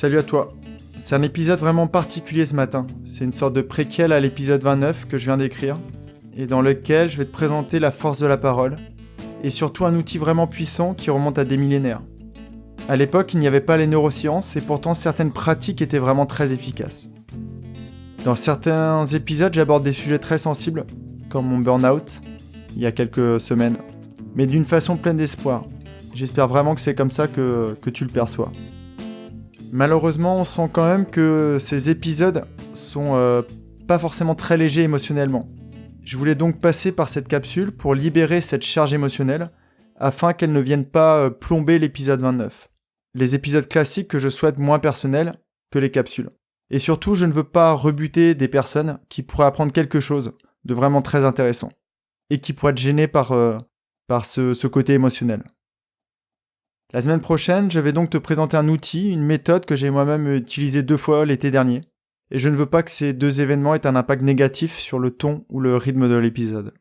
Salut à toi. C'est un épisode vraiment particulier ce matin. C'est une sorte de préquel à l'épisode 29 que je viens d'écrire, et dans lequel je vais te présenter la force de la parole, et surtout un outil vraiment puissant qui remonte à des millénaires. À l'époque, il n'y avait pas les neurosciences, et pourtant certaines pratiques étaient vraiment très efficaces. Dans certains épisodes, j'aborde des sujets très sensibles, comme mon burn-out, il y a quelques semaines, mais d'une façon pleine d'espoir. J'espère vraiment que c'est comme ça que tu le perçois. Malheureusement, on sent quand même que ces épisodes sont pas forcément très légers émotionnellement. Je voulais donc passer par cette capsule pour libérer cette charge émotionnelle, afin qu'elle ne vienne pas plomber l'épisode 29. Les épisodes classiques que je souhaite moins personnels que les capsules. Et surtout, je ne veux pas rebuter des personnes qui pourraient apprendre quelque chose de vraiment très intéressant, et qui pourraient être gênées par ce côté émotionnel. La semaine prochaine, je vais donc te présenter un outil, une méthode que j'ai moi-même utilisée 2 fois l'été dernier, et je ne veux pas que ces 2 événements aient un impact négatif sur le ton ou le rythme de l'épisode.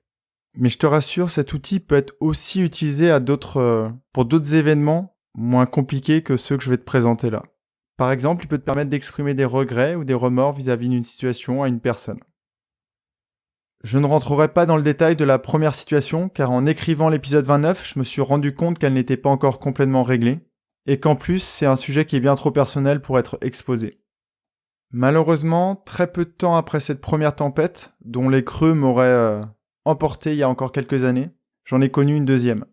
Mais je te rassure, cet outil peut être aussi utilisé pour d'autres événements moins compliqués que ceux que je vais te présenter là. Par exemple, il peut te permettre d'exprimer des regrets ou des remords vis-à-vis d'une situation à une personne. Je ne rentrerai pas dans le détail de la première situation, car en écrivant l'épisode 29, je me suis rendu compte qu'elle n'était pas encore complètement réglée, et qu'en plus, c'est un sujet qui est bien trop personnel pour être exposé. Malheureusement, très peu de temps après cette première tempête, dont les creux m'auraient emporté il y a encore quelques années, j'en ai connu une deuxième.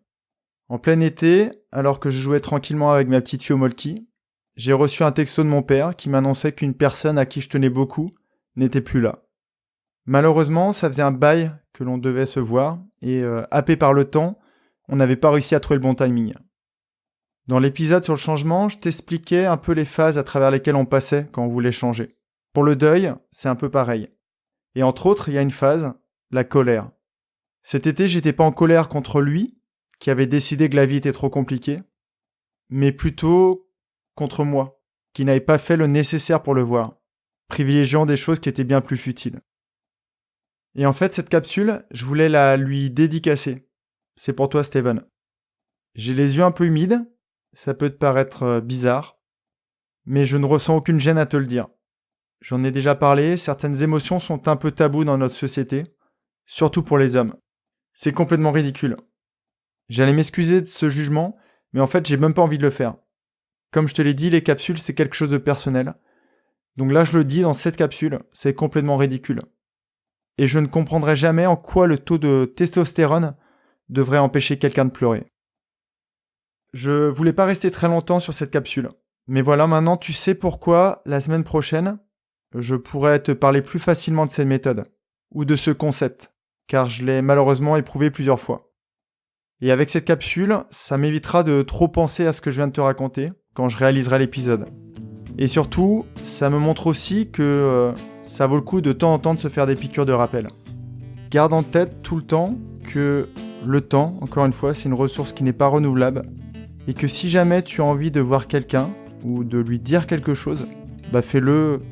En plein été, alors que je jouais tranquillement avec ma petite fille au molki, j'ai reçu un texto de mon père qui m'annonçait qu'une personne à qui je tenais beaucoup n'était plus là. Malheureusement, ça faisait un bail que l'on devait se voir, et happé par le temps, on n'avait pas réussi à trouver le bon timing. Dans l'épisode sur le changement, je t'expliquais un peu les phases à travers lesquelles on passait quand on voulait changer. Pour le deuil, c'est un peu pareil. Et entre autres, il y a une phase, la colère. Cet été, j'étais pas en colère contre lui, qui avait décidé que la vie était trop compliquée, mais plutôt contre moi, qui n'avais pas fait le nécessaire pour le voir, privilégiant des choses qui étaient bien plus futiles. Et en fait, cette capsule, je voulais la lui dédicacer. C'est pour toi, Steven. J'ai les yeux un peu humides, ça peut te paraître bizarre, mais je ne ressens aucune gêne à te le dire. J'en ai déjà parlé, certaines émotions sont un peu taboues dans notre société, surtout pour les hommes. C'est complètement ridicule. J'allais m'excuser de ce jugement, mais en fait, j'ai même pas envie de le faire. Comme je te l'ai dit, les capsules, c'est quelque chose de personnel. Donc là, je le dis dans cette capsule, c'est complètement ridicule. Et je ne comprendrai jamais en quoi le taux de testostérone devrait empêcher quelqu'un de pleurer. Je voulais pas rester très longtemps sur cette capsule, mais voilà, maintenant tu sais pourquoi la semaine prochaine, je pourrais te parler plus facilement de cette méthode, ou de ce concept, car je l'ai malheureusement éprouvé plusieurs fois. Et avec cette capsule, ça m'évitera de trop penser à ce que je viens de te raconter quand je réaliserai l'épisode. Et surtout, ça me montre aussi que ça vaut le coup de temps en temps de se faire des piqûres de rappel. Garde en tête tout le temps que le temps, encore une fois, c'est une ressource qui n'est pas renouvelable, et que si jamais tu as envie de voir quelqu'un, ou de lui dire quelque chose, fais-le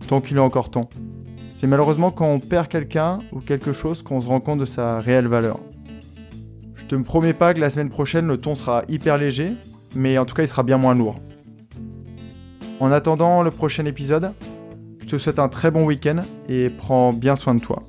tant qu'il est encore temps. C'est malheureusement quand on perd quelqu'un ou quelque chose qu'on se rend compte de sa réelle valeur. Je te promets pas que la semaine prochaine le ton sera hyper léger, mais en tout cas il sera bien moins lourd. En attendant le prochain épisode, je te souhaite un très bon week-end et prends bien soin de toi.